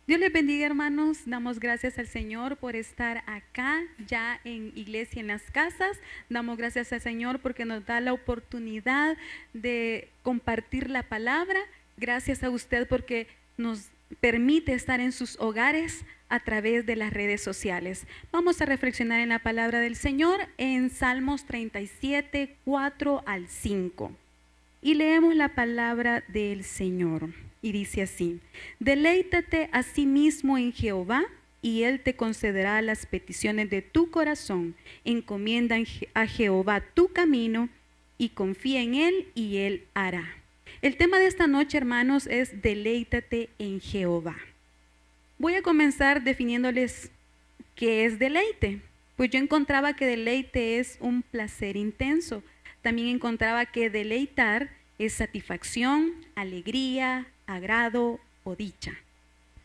Dios les bendiga, hermanos. Damos gracias al Señor por estar acá, ya en iglesia, en las casas. Damos gracias al Señor porque nos da la oportunidad de compartir la palabra. Gracias a usted porque nos permite estar en sus hogares a través de las redes sociales. Vamos a reflexionar en la palabra del Señor en Salmos 37, 4 al 5. Y leemos la palabra del Señor. Y dice así: deleítate a sí mismo en Jehová, y Él te concederá las peticiones de tu corazón. Encomienda a Jehová tu camino, y confía en Él, y Él hará. El tema de esta noche, hermanos, es deleítate en Jehová. Voy a comenzar definiéndoles qué es deleite. Pues yo encontraba que deleite es un placer intenso. También encontraba que deleitar es satisfacción, alegría, agrado o dicha.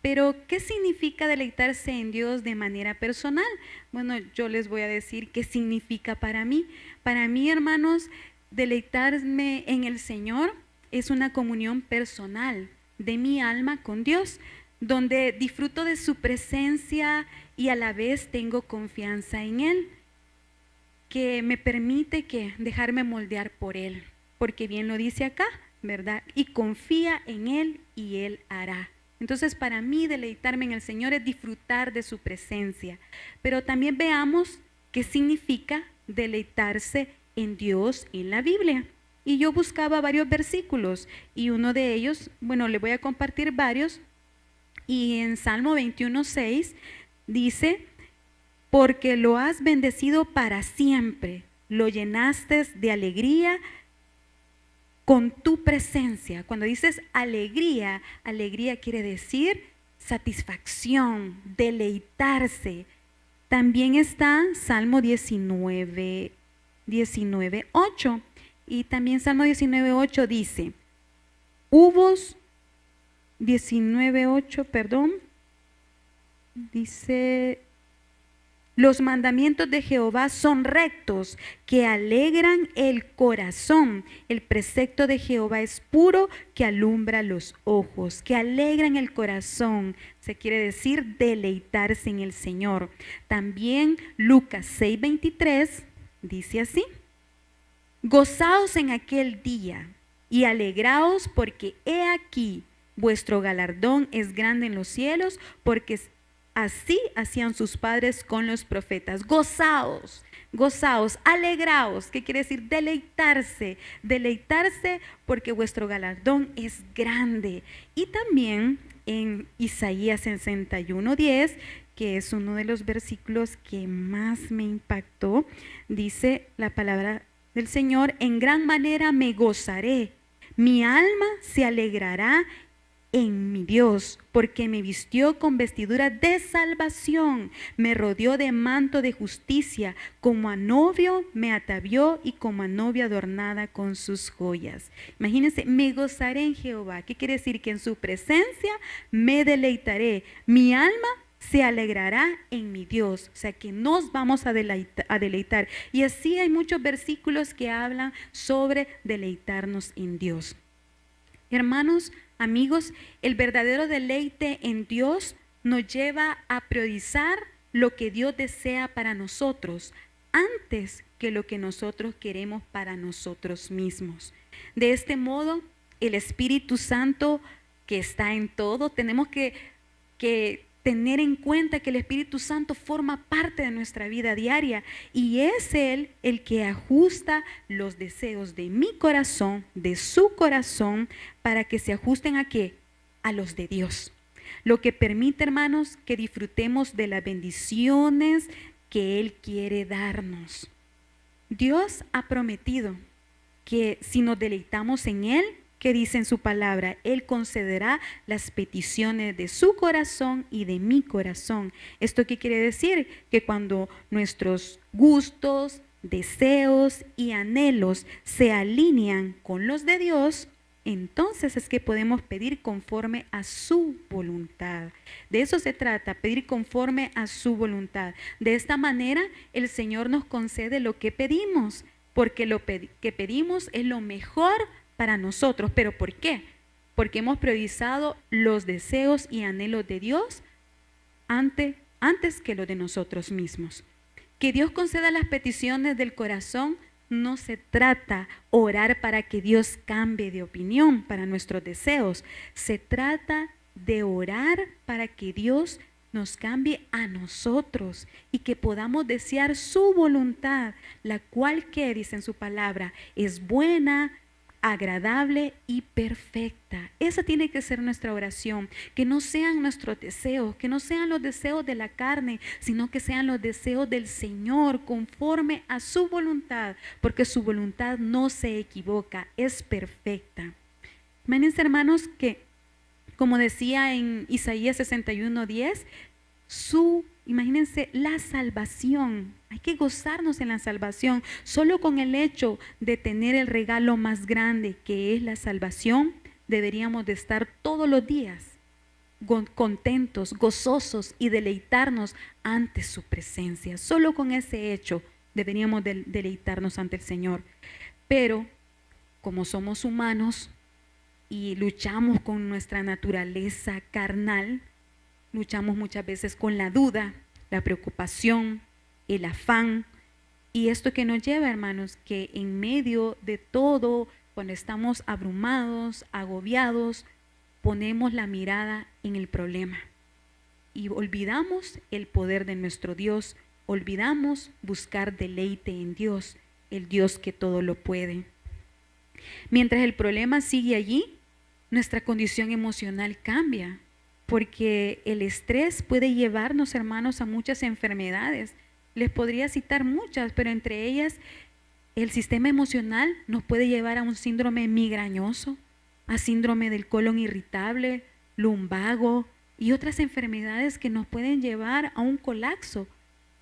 Pero, ¿qué significa deleitarse en Dios de manera personal? Bueno, yo les voy a decir qué significa para mí. Para mí, hermanos, deleitarme en el Señor es una comunión personal de mi alma con Dios, donde disfruto de su presencia y a la vez tengo confianza en Él, que me permite dejarme moldear por Él, porque bien lo dice acá, ¿verdad? Y confía en Él y Él hará. Entonces, para mí deleitarme en el Señor es disfrutar de su presencia. Pero también veamos qué significa deleitarse en Dios en la Biblia. Y yo buscaba varios versículos y uno de ellos, bueno, le voy a compartir varios. Y en Salmo 21:6 dice: porque lo has bendecido para siempre, lo llenaste de alegría con tu presencia. Cuando dices alegría, alegría quiere decir satisfacción, deleitarse. También está Salmo 19:8. Y también Salmo 19:8 dice, 19:8, perdón, dice: los mandamientos de Jehová son rectos, que alegran el corazón. El precepto de Jehová es puro, que alumbra los ojos, que alegran el corazón. Se quiere decir deleitarse en el Señor. También Lucas 6:23 dice así: gozaos en aquel día y alegraos, porque he aquí vuestro galardón es grande en los cielos, porque así hacían sus padres con los profetas. Gozaos, gozaos, alegraos. ¿Qué quiere decir? Deleitarse, deleitarse porque vuestro galardón es grande. Y también en Isaías 61:10, que es uno de los versículos que más me impactó, dice la palabra del Señor: en gran manera me gozaré, mi alma se alegrará en mi Dios, porque me vistió con vestidura de salvación, me rodeó de manto de justicia, como a novio me atavió y como a novia adornada con sus joyas. Imagínense, me gozaré en Jehová. ¿Qué quiere decir? Que en su presencia me deleitaré, mi alma se alegrará en mi Dios. O sea que nos vamos a deleitar. Y así hay muchos versículos que hablan sobre deleitarnos en Dios. Hermanos, amigos, el verdadero deleite en Dios nos lleva a priorizar lo que Dios desea para nosotros antes que lo que nosotros queremos para nosotros mismos. De este modo, el Espíritu Santo, que está en todo, tenemos que tener en cuenta que el Espíritu Santo forma parte de nuestra vida diaria y es Él el que ajusta los deseos de mi corazón, de su corazón, para que se ajusten ¿a qué? A los de Dios. Lo que permite, hermanos, que disfrutemos de las bendiciones que Él quiere darnos. Dios ha prometido que si nos deleitamos en Él, que dice en su palabra, Él concederá las peticiones de su corazón y de mi corazón. ¿Esto qué quiere decir? Que cuando nuestros gustos, deseos y anhelos se alinean con los de Dios, entonces es que podemos pedir conforme a su voluntad. De eso se trata, pedir conforme a su voluntad. De esta manera el Señor nos concede lo que pedimos, porque lo que pedimos es lo mejor para nosotros. ¿Pero por qué? porque hemos priorizado los deseos y anhelos de Dios antes que los de nosotros mismos. Que Dios conceda las peticiones del corazón. No se trata orar para que Dios cambie de opinión para nuestros deseos. Se trata de orar para que Dios nos cambie a nosotros y que podamos desear su voluntad, la cual que dice en su palabra es buena, agradable y perfecta. Esa tiene que ser nuestra oración, que no sean nuestros deseos, que no sean los deseos de la carne, sino que sean los deseos del Señor conforme a su voluntad, porque su voluntad no se equivoca, es perfecta. Imagínense, hermanos, que como decía en Isaías 61:10, imagínense la salvación. Hay que gozarnos en la salvación. Solo con el hecho de tener el regalo más grande que es la salvación, deberíamos de estar todos los días contentos, gozosos y deleitarnos ante su presencia. Solo con ese hecho deberíamos deleitarnos ante el Señor. Pero como somos humanos y luchamos con nuestra naturaleza carnal, luchamos muchas veces con la duda, la preocupación, el afán. Y esto que nos lleva, hermanos, que en medio de todo, cuando estamos abrumados, agobiados, ponemos la mirada en el problema y olvidamos el poder de nuestro Dios, olvidamos buscar deleite en Dios, el Dios que todo lo puede. Mientras el problema sigue allí, nuestra condición emocional cambia, porque el estrés puede llevarnos, hermanos, a muchas enfermedades. Les podría citar muchas, pero entre ellas el sistema emocional nos puede llevar a un síndrome migrañoso, a síndrome del colon irritable, lumbago y otras enfermedades que nos pueden llevar a un colapso.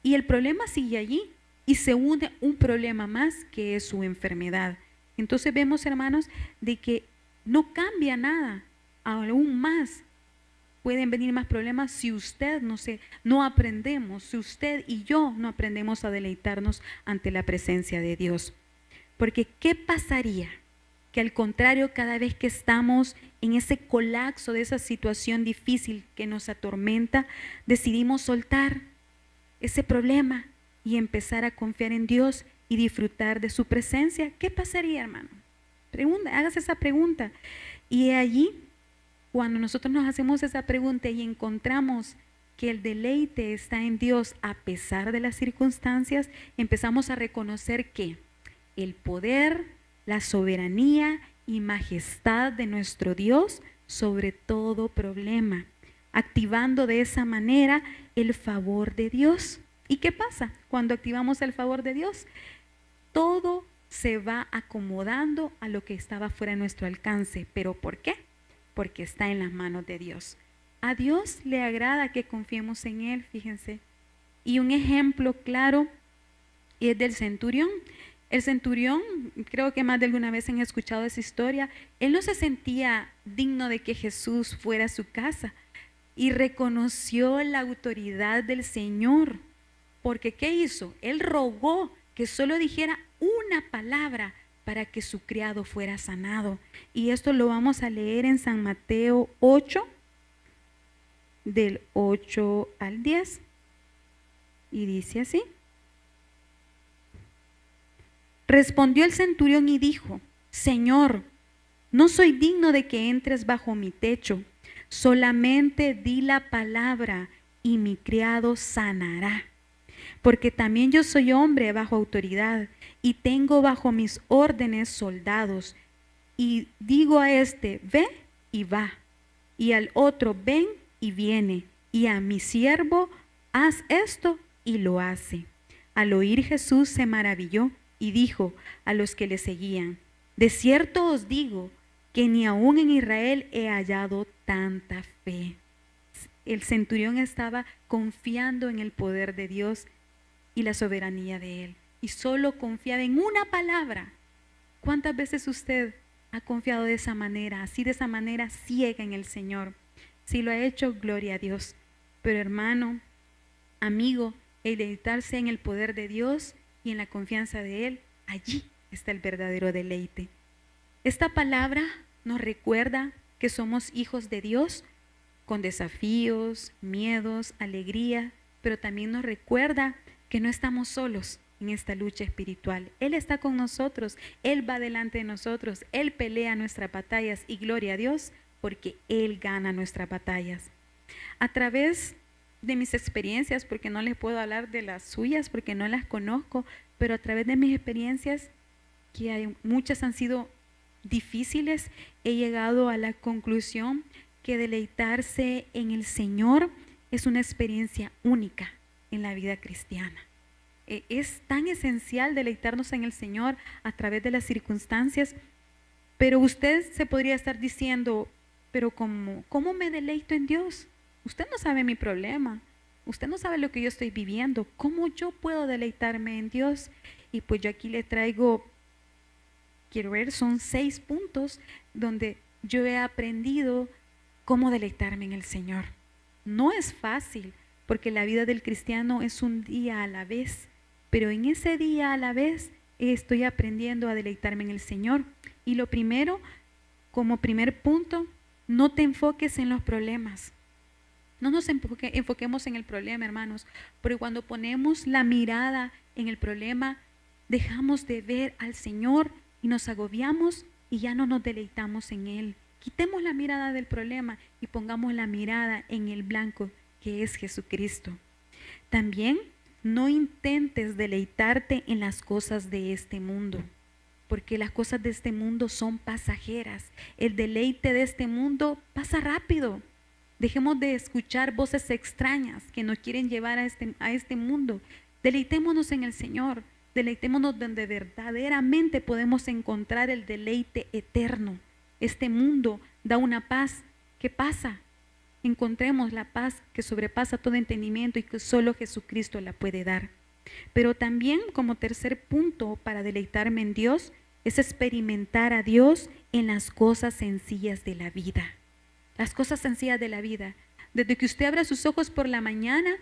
Y el problema sigue allí y se une un problema más que es su enfermedad. Entonces vemos, hermanos, de que no cambia nada, aún más pueden venir más problemas si usted no aprendemos, si usted y yo no aprendemos a deleitarnos ante la presencia de Dios. Porque ¿qué pasaría? Que al contrario, cada vez que estamos en ese colapso de esa situación difícil que nos atormenta, decidimos soltar ese problema y empezar a confiar en Dios y disfrutar de su presencia. ¿Qué pasaría, hermano? Hágase esa pregunta. Y allí, cuando nosotros nos hacemos esa pregunta y encontramos que el deleite está en Dios a pesar de las circunstancias, empezamos a reconocer que el poder, la soberanía y majestad de nuestro Dios sobre todo problema, activando de esa manera el favor de Dios. ¿Y qué pasa cuando activamos el favor de Dios? Todo se va acomodando a lo que estaba fuera de nuestro alcance. ¿Pero por qué? Porque está en las manos de Dios. A Dios le agrada que confiemos en Él, fíjense. Y un ejemplo claro es del centurión. El centurión, creo que más de alguna vez han escuchado esa historia, él no se sentía digno de que Jesús fuera a su casa y reconoció la autoridad del Señor. Porque ¿qué hizo? Él rogó que solo dijera una palabra para que su criado fuera sanado. Y esto lo vamos a leer en San Mateo 8, del 8 al 10. Y dice así. Respondió el centurión y dijo: Señor, no soy digno de que entres bajo mi techo, solamente di la palabra y mi criado sanará. Porque también yo soy hombre bajo autoridad y tengo bajo mis órdenes soldados. Y digo a este, ve y va, y al otro, ven y viene, y a mi siervo, haz esto y lo hace. Al oír Jesús se maravilló y dijo a los que le seguían: de cierto os digo que ni aún en Israel he hallado tanta fe. El centurión estaba confiando en el poder de Dios y la soberanía de Él, y solo confiaba en una palabra. ¿Cuántas veces usted ha confiado de esa manera, así de esa manera ciega en el Señor? Si lo ha hecho, gloria a Dios. Pero hermano, amigo, el deleitarse en el poder de Dios y en la confianza de Él, allí está el verdadero deleite. Esta palabra nos recuerda que somos hijos de Dios con desafíos, miedos, alegría, pero también nos recuerda que no estamos solos en esta lucha espiritual. Él está con nosotros, Él va delante de nosotros, Él pelea nuestras batallas y gloria a Dios porque Él gana nuestras batallas. A través de mis experiencias, porque no les puedo hablar de las suyas porque no las conozco, pero a través de mis experiencias, que muchas han sido difíciles, he llegado a la conclusión que deleitarse en el Señor es una experiencia única en la vida cristiana. Es tan esencial deleitarnos en el Señor a través de las circunstancias, pero usted se podría estar diciendo, pero ¿cómo me deleito en Dios? Usted no sabe mi problema, usted no sabe lo que yo estoy viviendo, ¿cómo yo puedo deleitarme en Dios? Y pues yo aquí le traigo, quiero ver, son 6 puntos donde yo he aprendido cómo deleitarme en el Señor. No es fácil, porque la vida del cristiano es un día a la vez, pero en ese día a la vez estoy aprendiendo a deleitarme en el Señor. Y lo primero, como primer punto, no te enfoques en los problemas. No nos enfoquemos en el problema, hermanos, porque cuando ponemos la mirada en el problema, dejamos de ver al Señor y nos agobiamos y ya no nos deleitamos en Él. Quitemos la mirada del problema y pongamos la mirada en el blanco, que es Jesucristo. También no intentes deleitarte en las cosas de este mundo, porque las cosas de este mundo son pasajeras. El deleite de este mundo pasa rápido. Dejemos de escuchar voces extrañas que nos quieren llevar a este mundo. Deleitémonos en el Señor. Deleitémonos donde verdaderamente podemos encontrar el deleite eterno. Este mundo da una paz que pasa. Encontremos la paz que sobrepasa todo entendimiento y que solo Jesucristo la puede dar. Pero también, como tercer punto para deleitarme en Dios, es experimentar a Dios en las cosas sencillas de la vida. Las cosas sencillas de la vida. Desde que usted abra sus ojos por la mañana,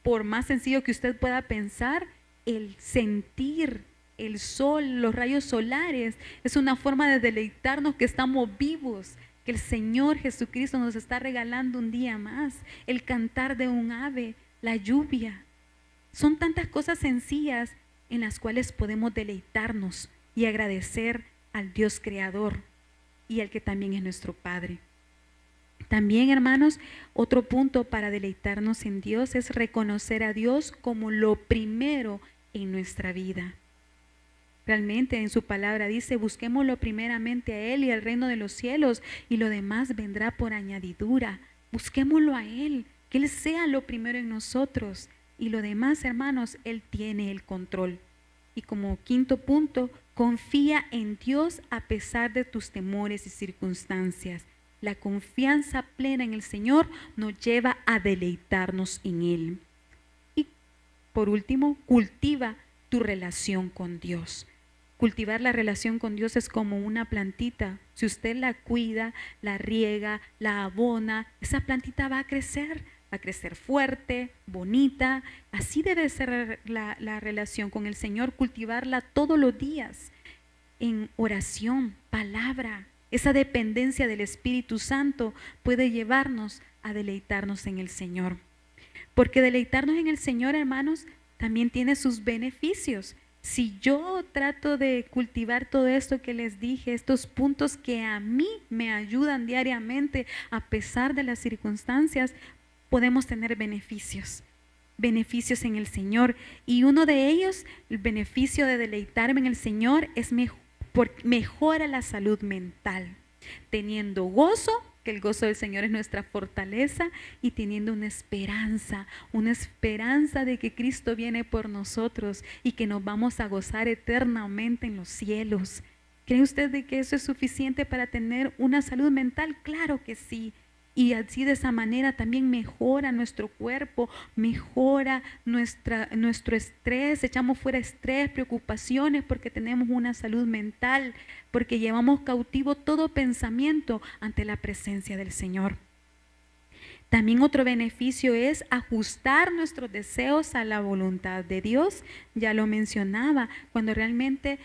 por más sencillo que usted pueda pensar, el sentir el sol, los rayos solares, es una forma de deleitarnos que estamos vivos, que el Señor Jesucristo nos está regalando un día más. El cantar de un ave, la lluvia. Son tantas cosas sencillas en las cuales podemos deleitarnos y agradecer al Dios Creador y al que también es nuestro Padre. También, hermanos, otro punto para deleitarnos en Dios es reconocer a Dios como lo primero en nuestra vida. Realmente en su palabra dice, busquémoslo primeramente a Él y al reino de los cielos y lo demás vendrá por añadidura. Busquémoslo a Él, que Él sea lo primero en nosotros y lo demás, hermanos, Él tiene el control. Y como quinto punto, confía en Dios a pesar de tus temores y circunstancias. La confianza plena en el Señor nos lleva a deleitarnos en Él. Y por último, cultiva tu relación con Dios. Cultivar la relación con Dios es como una plantita. Si usted la cuida, la riega, la abona, esa plantita va a crecer fuerte, bonita. Así debe ser la relación con el Señor, cultivarla todos los días en oración, palabra. Esa dependencia del Espíritu Santo puede llevarnos a deleitarnos en el Señor. Porque deleitarnos en el Señor, hermanos, también tiene sus beneficios. Si yo trato de cultivar todo esto que les dije, estos puntos que a mí me ayudan diariamente a pesar de las circunstancias, podemos tener beneficios en el Señor. Y uno de ellos, el beneficio de deleitarme en el Señor, es mejora la salud mental, teniendo gozo, que el gozo del Señor es nuestra fortaleza, y teniendo una esperanza de que Cristo viene por nosotros y que nos vamos a gozar eternamente en los cielos. ¿Cree usted de que eso es suficiente para tener una salud mental? Claro que sí. Y así de esa manera también mejora nuestro cuerpo, mejora nuestro estrés, echamos fuera estrés, preocupaciones porque tenemos una salud mental, porque llevamos cautivo todo pensamiento ante la presencia del Señor. También otro beneficio es ajustar nuestros deseos a la voluntad de Dios. Ya lo mencionaba, cuando realmente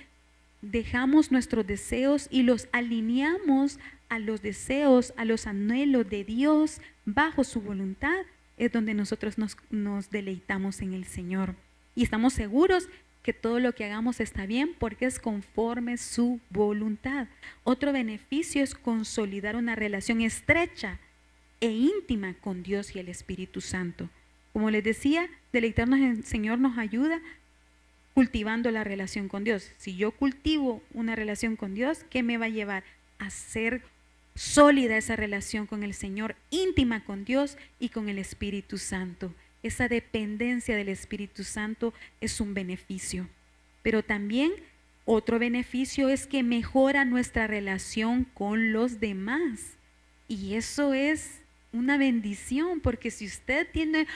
dejamos nuestros deseos y los alineamos a los deseos, a los anhelos de Dios bajo su voluntad, es donde nosotros nos deleitamos en el Señor. Y estamos seguros que todo lo que hagamos está bien porque es conforme su voluntad. Otro beneficio es consolidar una relación estrecha e íntima con Dios y el Espíritu Santo. Como les decía, deleitarnos en el Señor nos ayuda cultivando la relación con Dios. Si yo cultivo una relación con Dios, ¿qué me va a llevar? A ser sólida esa relación con el Señor, íntima con Dios y con el Espíritu Santo. Esa dependencia del Espíritu Santo es un beneficio. Pero también otro beneficio es que mejora nuestra relación con los demás. Y eso es una bendición, porque si usted tiene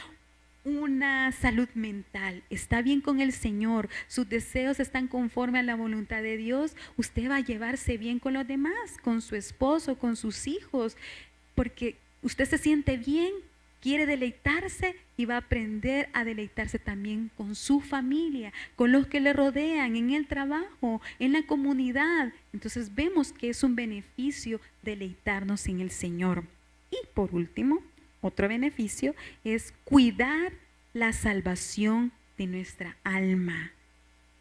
una salud mental, está bien con el Señor, sus deseos están conforme a la voluntad de Dios, usted va a llevarse bien con los demás, con su esposo, con sus hijos, porque usted se siente bien, quiere deleitarse y va a aprender a deleitarse también con su familia, con los que le rodean, en el trabajo, en la comunidad. Entonces vemos que es un beneficio deleitarnos en el Señor. Y por último, otro beneficio es cuidar la salvación de nuestra alma.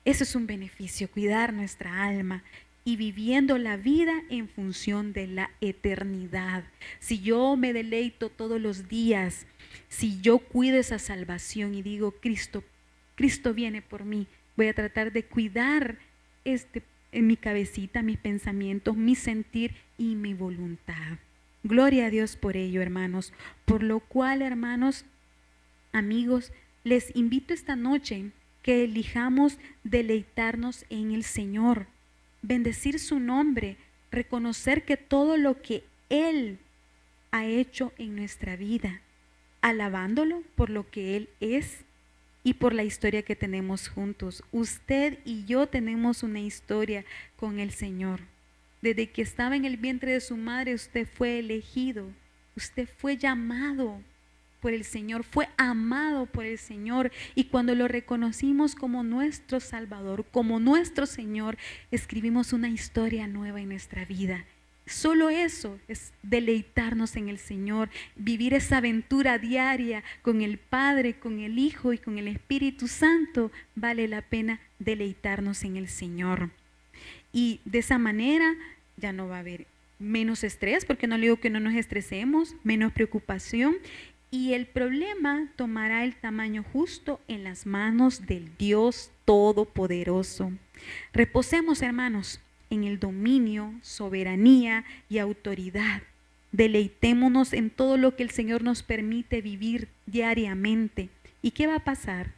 Eso es un beneficio, cuidar nuestra alma y viviendo la vida en función de la eternidad. Si yo me deleito todos los días, si yo cuido esa salvación y digo, Cristo viene por mí, voy a tratar de cuidar en mi cabecita, mis pensamientos, mi sentir y mi voluntad. Gloria a Dios por ello, hermanos. Por lo cual, hermanos, amigos, les invito esta noche que elijamos deleitarnos en el Señor, bendecir su nombre, reconocer que todo lo que Él ha hecho en nuestra vida, alabándolo por lo que Él es y por la historia que tenemos juntos. Usted y yo tenemos una historia con el Señor. Desde que estaba en el vientre de su madre, usted fue elegido, usted fue llamado por el Señor, fue amado por el Señor, y cuando lo reconocimos como nuestro Salvador, como nuestro Señor, escribimos una historia nueva en nuestra vida. Solo eso es deleitarnos en el Señor, vivir esa aventura diaria con el Padre, con el Hijo y con el Espíritu Santo. Vale la pena deleitarnos en el Señor. Y de esa manera ya no va a haber menos estrés, porque no le digo que no nos estresemos, menos preocupación, y el problema tomará el tamaño justo en las manos del Dios Todopoderoso. Reposemos, hermanos, en el dominio, soberanía y autoridad. Deleitémonos en todo lo que el Señor nos permite vivir diariamente. ¿Y qué va a pasar?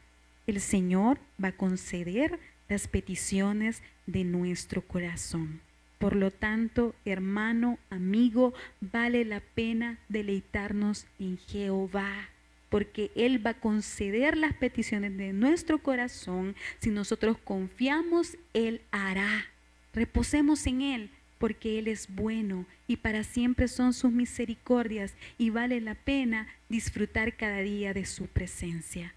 El Señor va a conceder las peticiones de nuestro corazón. Por lo tanto, hermano, amigo, vale la pena deleitarnos en Jehová, porque Él va a conceder las peticiones de nuestro corazón. Si nosotros confiamos, Él hará. Reposemos en Él, porque Él es bueno y para siempre son sus misericordias, y vale la pena disfrutar cada día de su presencia.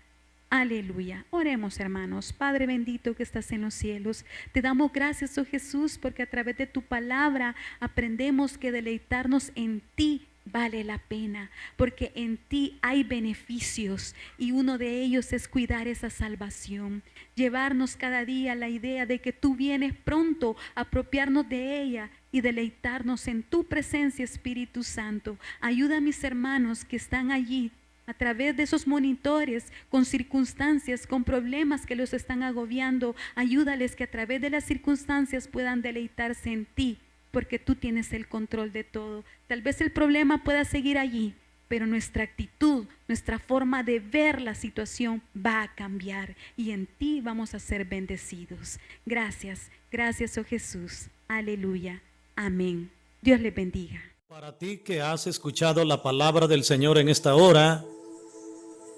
Aleluya. Oremos, hermanos. Padre bendito que estás en los cielos, te damos gracias, oh Jesús, porque a través de tu palabra aprendemos que deleitarnos en ti vale la pena, porque en ti hay beneficios y uno de ellos es cuidar esa salvación, llevarnos cada día la idea de que tú vienes pronto, apropiarnos de ella y deleitarnos en tu presencia, Espíritu Santo. Ayuda a mis hermanos que están allí a través de esos monitores, con circunstancias, con problemas que los están agobiando. Ayúdales que a través de las circunstancias puedan deleitarse en ti, porque tú tienes el control de todo. Tal vez el problema pueda seguir allí, pero nuestra actitud, nuestra forma de ver la situación va a cambiar y en ti vamos a ser bendecidos. Gracias, gracias, oh Jesús. Aleluya. Amén. Dios les bendiga. Para ti que has escuchado la palabra del Señor en esta hora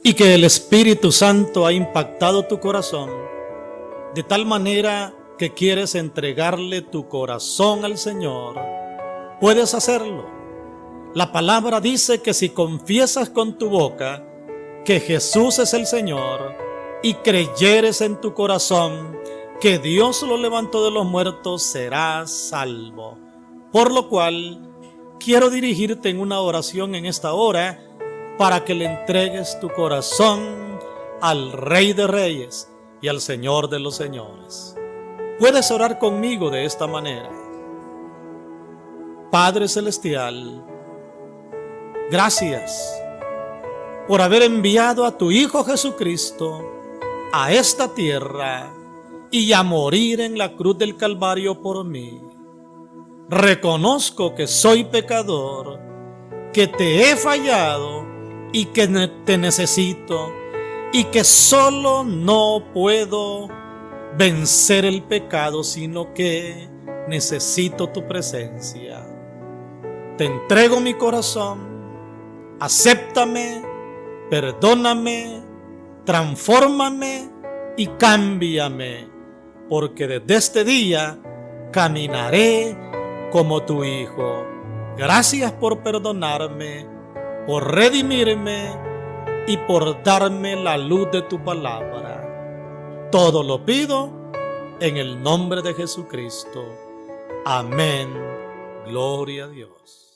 y que el Espíritu Santo ha impactado tu corazón de tal manera que quieres entregarle tu corazón al Señor, puedes hacerlo. La palabra dice que si confiesas con tu boca que Jesús es el Señor y creyeres en tu corazón que Dios lo levantó de los muertos, serás salvo. Por lo cual, quiero dirigirte en una oración en esta hora para que le entregues tu corazón al Rey de Reyes y al Señor de los Señores. Puedes orar conmigo de esta manera. Padre Celestial, gracias por haber enviado a tu Hijo Jesucristo a esta tierra y a morir en la cruz del Calvario por mí. Reconozco que soy pecador, que te he fallado y que te necesito, y que solo no puedo vencer el pecado, sino que necesito tu presencia. Te entrego mi corazón, acéptame, perdóname, transfórmame y cámbiame, porque desde este día caminaré como tu Hijo. Gracias por perdonarme, por redimirme y por darme la luz de tu palabra. Todo lo pido en el nombre de Jesucristo. Amén. Gloria a Dios.